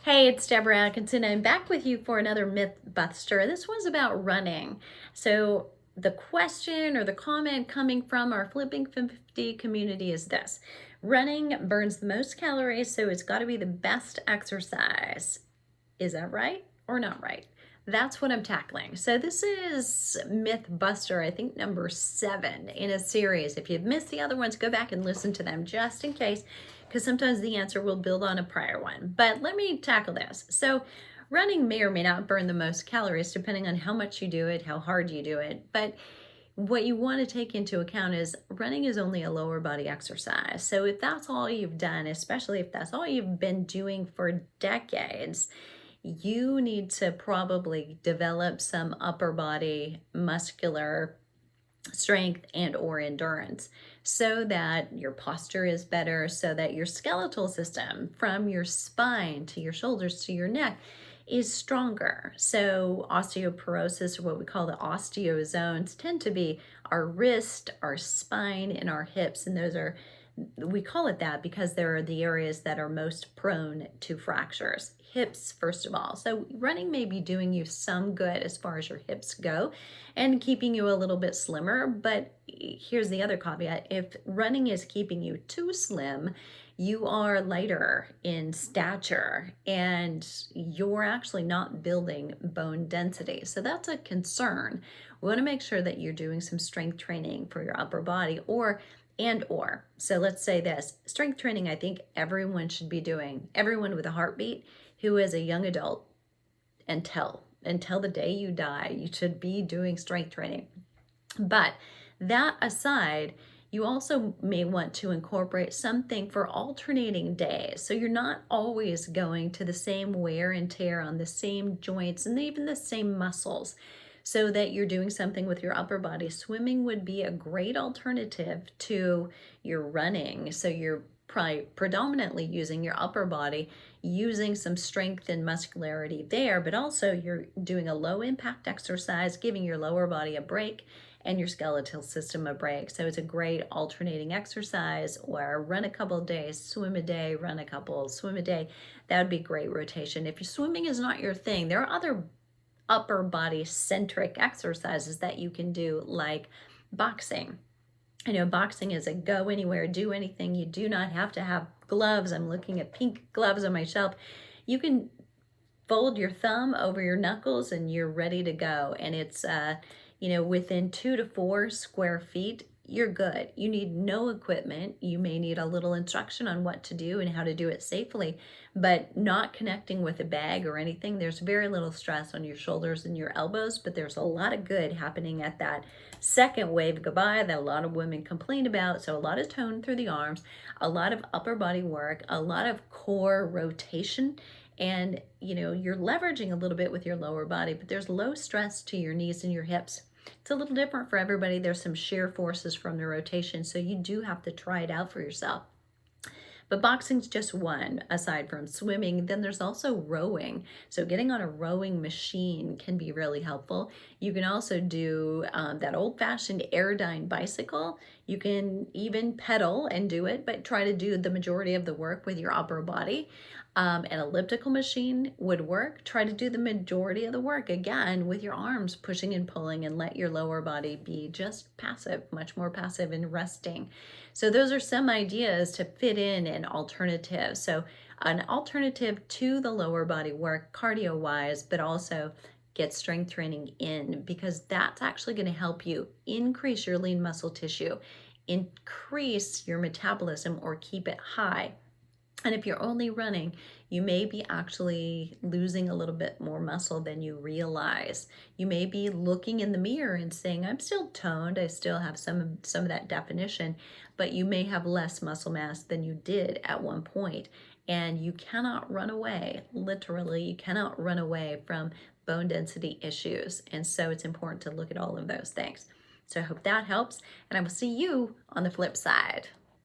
Hey, it's Deborah Atkinson. I'm back with you for another Myth Buster. This one's about running. So the question or the comment coming from our Flipping 50 community is this. Running burns the most calories, so it's got to be the best exercise. Is that right or not right? That's what I'm tackling. So this is Myth Buster, I think number 7 in a series. If you've missed the other ones, go back and listen to them just in case, because sometimes the answer will build on a prior one. But let me tackle this. So running may or may not burn the most calories depending on how much you do it, how hard you do it. But what you want to take into account is running is only a lower body exercise. So if that's all you've done, especially if that's all you've been doing for decades, you need to probably develop some upper body muscular strength and or endurance so that your posture is better, so that your skeletal system from your spine to your shoulders to your neck is stronger. So osteoporosis, or what we call the osteozones, tend to be our wrist, our spine, and our hips. And those are, we call it that because they're the areas that are most prone to fractures. Hips, first of all. So running may be doing you some good as far as your hips go and keeping you a little bit slimmer. But here's the other caveat. If running is keeping you too slim, you are lighter in stature and you're actually not building bone density. So that's a concern. We want to make sure that you're doing some strength training for your upper body or. So let's say this, strength training, I think everyone should be doing, everyone with a heartbeat who is a young adult until the day you die, you should be doing strength training. But that aside, you also may want to incorporate something for alternating days. So you're not always going to the same wear and tear on the same joints and even the same muscles, so that you're doing something with your upper body. Swimming would be a great alternative to your running. So you're probably predominantly using your upper body, using some strength and muscularity there, but also you're doing a low impact exercise, giving your lower body a break and your skeletal system a break. So it's a great alternating exercise, or run a couple of days, swim a day, run a couple, swim a day. That would be great rotation. If swimming is not your thing, there are other upper body centric exercises that you can do, like boxing. I know boxing is a go anywhere, do anything. You do not have to have gloves. I'm looking at pink gloves on my shelf. You can fold your thumb over your knuckles and you're ready to go. And it's, within 2 to 4 square feet, you're good. You need no equipment. You may need a little instruction on what to do and how to do it safely, but not connecting with a bag or anything. There's very little stress on your shoulders and your elbows, but there's a lot of good happening at that second wave goodbye that a lot of women complain about. So a lot of tone through the arms, a lot of upper body work, a lot of core rotation, and you're leveraging a little bit with your lower body, but there's low stress to your knees and your hips. It's a little different for everybody. There's some shear forces from the rotation, so you do have to try it out for yourself. But boxing's just one, aside from swimming. Then there's also rowing. So getting on a rowing machine can be really helpful. You can also do that old-fashioned Airdyne bicycle. You can even pedal and do it, but try to do the majority of the work with your upper body. An elliptical machine would work. Try to do the majority of the work, again, with your arms pushing and pulling, and let your lower body be just passive, much more passive and resting. So those are some ideas to fit in an alternative. So an alternative to the lower body work, cardio-wise, but also get strength training in, because that's actually going to help you increase your lean muscle tissue, increase your metabolism, or keep it high. And if you're only running, you may be actually losing a little bit more muscle than you realize. You may be looking in the mirror and saying, I'm still toned, I still have some of that definition, but you may have less muscle mass than you did at one point. And you cannot run away, literally, you cannot run away from bone density issues. And so it's important to look at all of those things. So I hope that helps, and I will see you on the flip side.